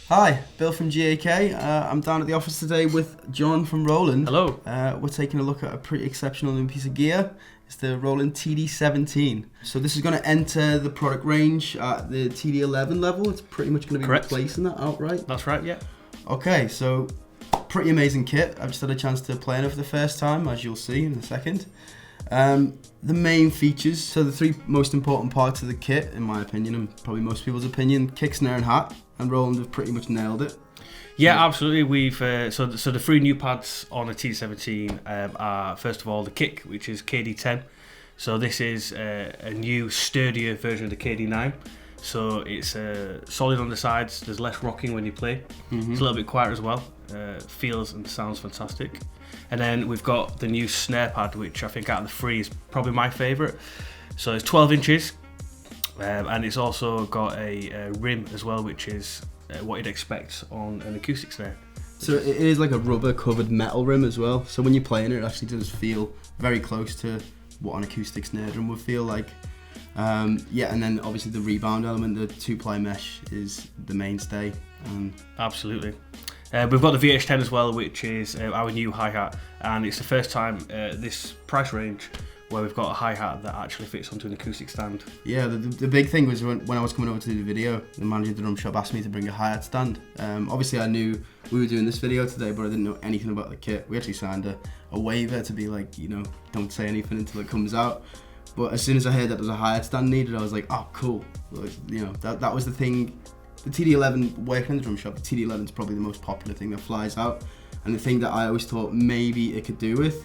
Hi, Bill from GAK. I'm down at the office today with John from Roland. Hello. We're taking a look at a pretty exceptional new piece of gear. It's the Roland TD-17. So this is going to enter the product range at the TD-11 level. It's pretty much going to be replacing that outright. That's right, yeah. Okay, so pretty amazing kit. I've just had a chance to play in it for the first time, as you'll see in a second. The main features, so the three most important parts of the kit, in my opinion, and probably most people's opinion, kick, snare and hat, and Roland have pretty much nailed it. Yeah, absolutely. We've so the three new pads on the TD-17 are, first of all, the kick, which is KD10. So this is a new, sturdier version of the KD9. So it's solid on the sides, there's less rocking when you play. Mm-hmm. It's a little bit quieter as well. Feels and sounds fantastic. And then we've got the new snare pad, which I think out of the three is probably my favourite. So it's 12 inches, and it's also got a rim as well, which is what you'd expect on an acoustic snare. So it is like a rubber covered metal rim as well. So when you're playing it, it actually does feel very close to what an acoustic snare drum would feel like. Yeah, and then obviously the rebound element, the 2-ply mesh is the mainstay. Absolutely. We've got the VH10 as well, which is our new hi-hat, and it's the first time this price range where we've got a hi-hat that actually fits onto an acoustic stand. Yeah, the big thing was when I was coming over to do the video, the manager of the drum shop asked me to bring a hi-hat stand. Obviously I knew we were doing this video today, but I didn't know anything about the kit. We actually signed a waiver to be like, you know, don't say anything until it comes out. But as soon as I heard that there was a hi-hat stand needed, I was like, oh, cool. Like, you know, that was the thing. The TD-11, working in the drum shop, the TD-11 is probably the most popular thing that flies out. And the thing that I always thought maybe it could do with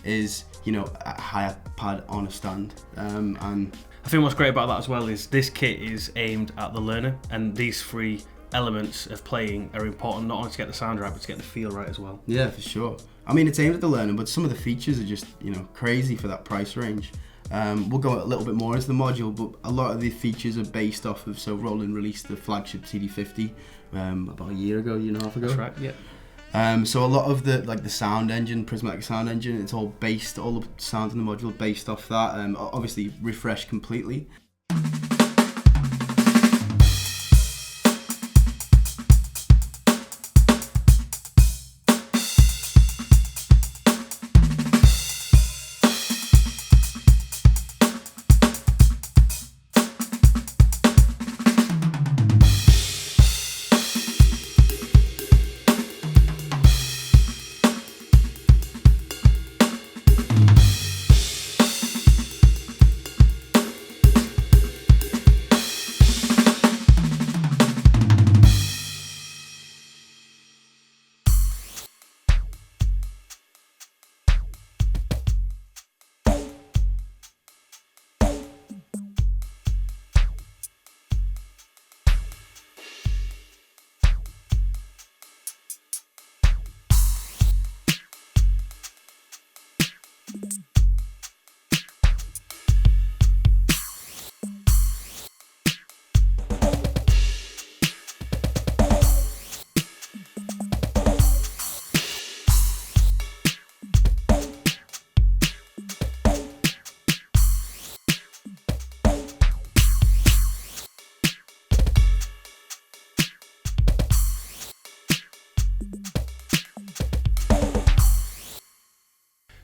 is, you know, a hi-hat pad on a stand. And I think what's great about that as well is this kit is aimed at the learner, and these three elements of playing are important not only to get the sound right, but to get the feel right as well. Yeah, for sure. I mean, it's aimed at the learner, but some of the features are just, you know, crazy for that price range. We'll go a little bit more into the module, but a lot of the features are based off of, so Roland released the flagship TD-50 about a year and a half ago. That's right, yeah. So a lot of the sound engine, prismatic sound engine, it's all based, all the sounds in the module are based off that, obviously refreshed completely.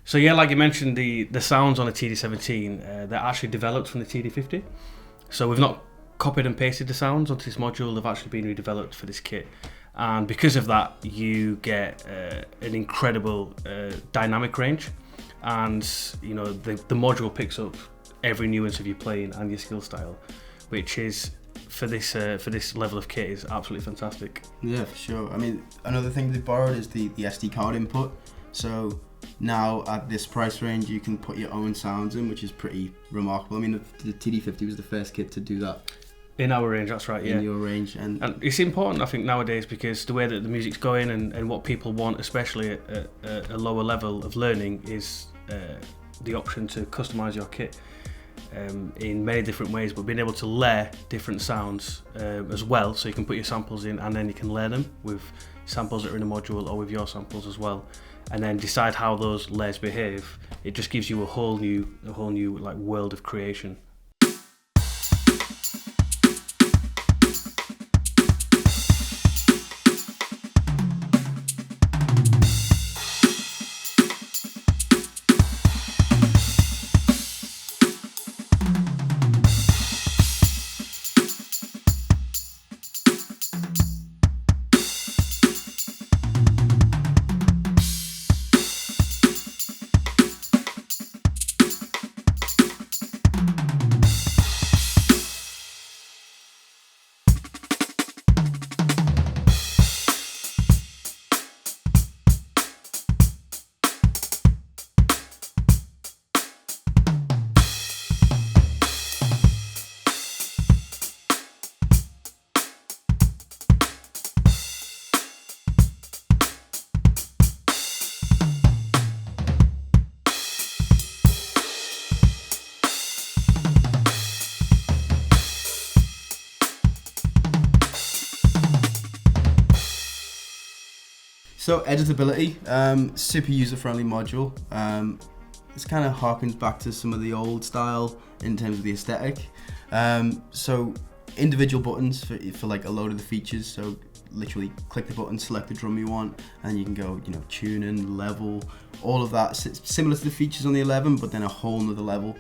So yeah, like you mentioned, the sounds on the TD-17, they're actually developed from the TD-50. So we've not copied and pasted the sounds onto this module, they've actually been redeveloped for this kit. And because of that, you get an incredible dynamic range. And you know, the module picks up every nuance of your playing and your skill style, which is, for this level of kit, is absolutely fantastic. Yeah, for sure. I mean, another thing they borrowed is the SD card input. So now at this price range, you can put your own sounds in, which is pretty remarkable. I mean, the TD-50 was the first kit to do that. In our range, that's right, yeah. In your range. And it's important, I think, nowadays, because the way that the music's going and what people want, especially at a lower level of learning, is the option to customise your kit in many different ways, but being able to layer different sounds as well, so you can put your samples in and then you can layer them with samples that are in a module or with your samples as well, and then decide how those layers behave. It just gives you a whole new like world of creation. So editability, super user-friendly module. This kind of harkens back to some of the old style in terms of the aesthetic. So individual buttons for like a load of the features. So literally click the button, select the drum you want, and you can go, tuning, level, all of that. Similar to the features on the 11, but then a whole nother level.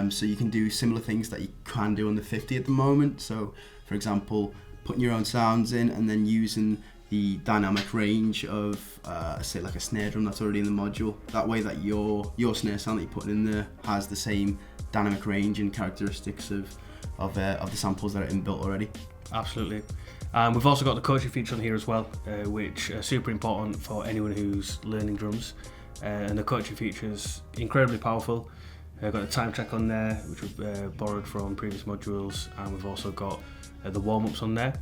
So you can do similar things that you can do on the 50 at the moment. So for example, putting your own sounds in and then using the dynamic range of say like a snare drum that's already in the module. That way that your snare sound that you put in there has the same dynamic range and characteristics of the samples that are inbuilt already. Absolutely. We've also got the coaching feature on here as well, which are super important for anyone who's learning drums. And the coaching feature is incredibly powerful. Got the time check on there, which we've borrowed from previous modules, and we've also got the warm-ups on there.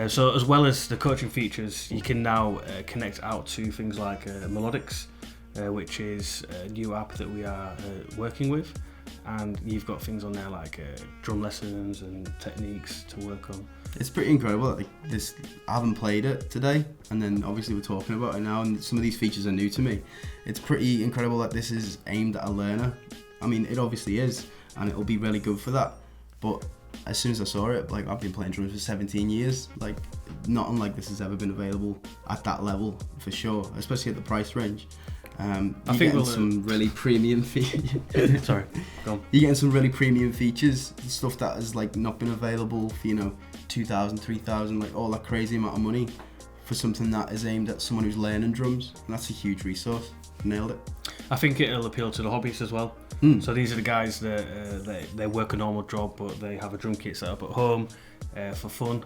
So as well as the coaching features, you can now connect out to things like Melodics, which is a new app that we are working with, and you've got things on there like drum lessons and techniques to work on. It's pretty incredible. Like this, I haven't played it today, and then obviously we're talking about it now, and some of these features are new to me. It's pretty incredible that this is aimed at a learner. I mean, it obviously is, and it'll be really good for that. But as soon as I saw it, like I've been playing drums for 17 years, like nothing like this has ever been available at that level for sure, especially at the price range. I think getting some really premium features. Sorry, go on. You're getting some really premium features, stuff that has like not been available for 2,000, 3,000, like all that crazy amount of money for something that is aimed at someone who's learning drums, and that's a huge resource. Nailed it. I think it'll appeal to the hobbyists as well. So these are the guys that they work a normal job, but they have a drum kit set up at home for fun,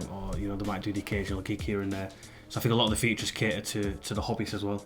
or they might do the occasional gig here and there. So I think a lot of the features cater to the hobbyists as well.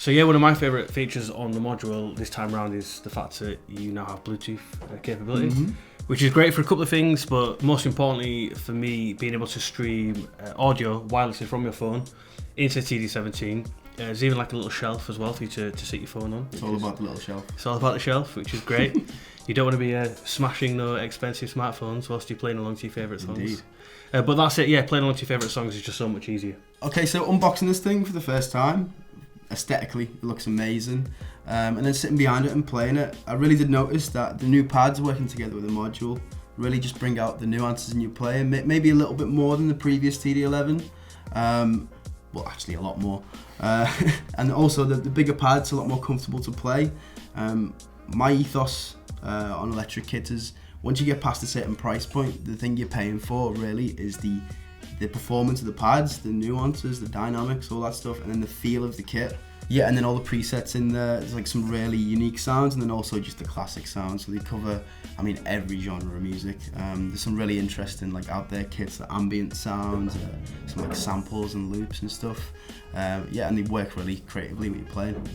So yeah, one of my favourite features on the module this time around is the fact that you now have Bluetooth capability, which is great for a couple of things, but most importantly for me, being able to stream audio wirelessly from your phone into TD-17. There's even like a little shelf as well for you to sit your phone on. It's all about the little shelf. It's all about the shelf, which is great. You don't want to be smashing no expensive smartphones whilst you're playing along to your favourite songs. Indeed. But that's it, yeah, playing along to your favourite songs is just so much easier. Okay, so unboxing this thing for the first time, aesthetically it looks amazing, and then sitting behind it and playing it, I really did notice that the new pads working together with the module really just bring out the nuances in your playing, maybe a little bit more than the previous TD-11, well actually a lot more, and also the bigger pads are a lot more comfortable to play. My ethos on electric kit is once you get past a certain price point, the thing you're paying for really is the performance of the pads, the nuances, the dynamics, all that stuff, and then the feel of the kit. Yeah, and then all the presets in there. There's like some really unique sounds, and then also just the classic sounds. So they cover, I mean, every genre of music. There's some really interesting, like out there kits, the ambient sounds, some like samples and loops and stuff. Yeah, and they work really creatively when you're playing.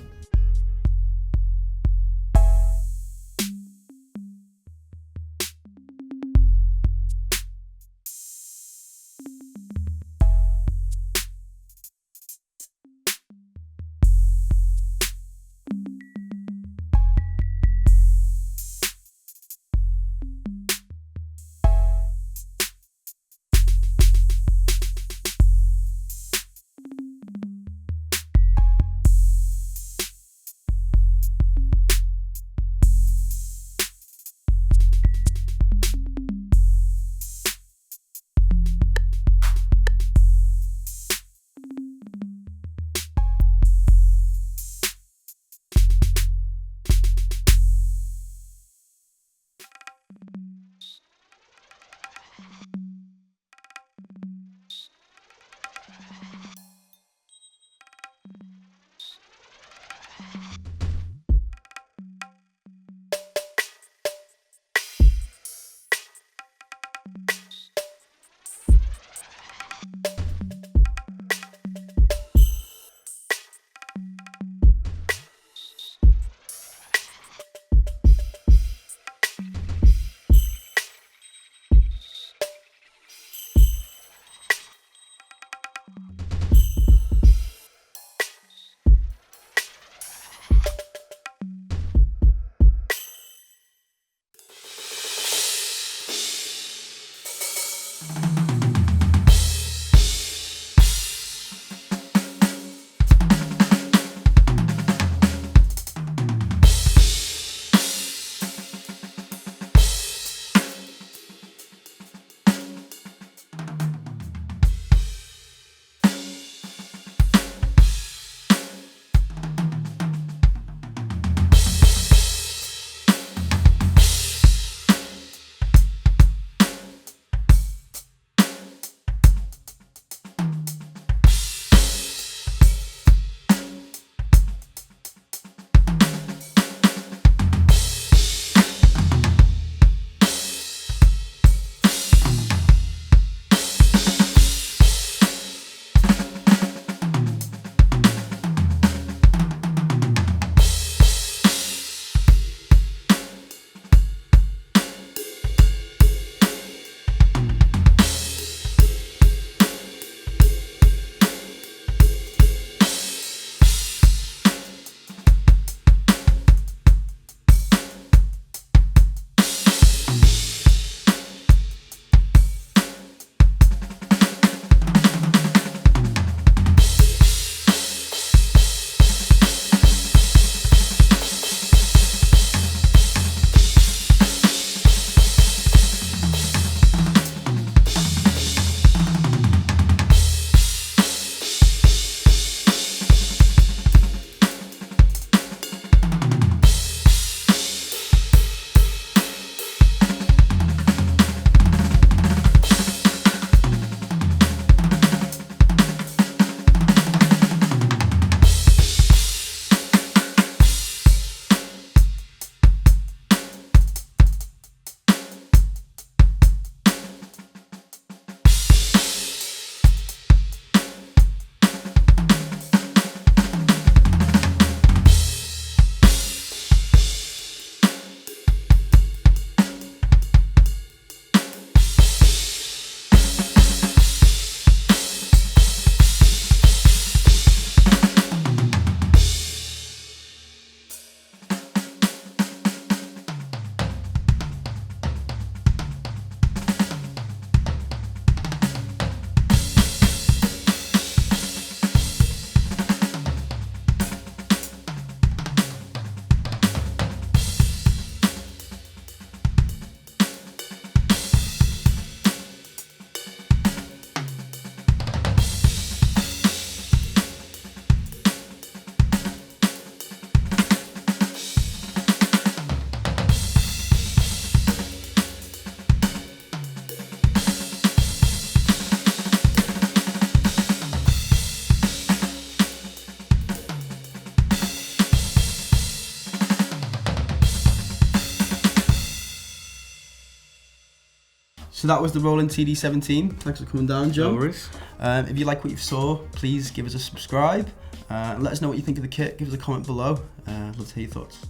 So that was the Roland TD-17. Thanks for coming down, Joe. No worries. If you like what you saw, please give us a subscribe. And let us know what you think of the kit. Give us a comment below. Love to hear your thoughts.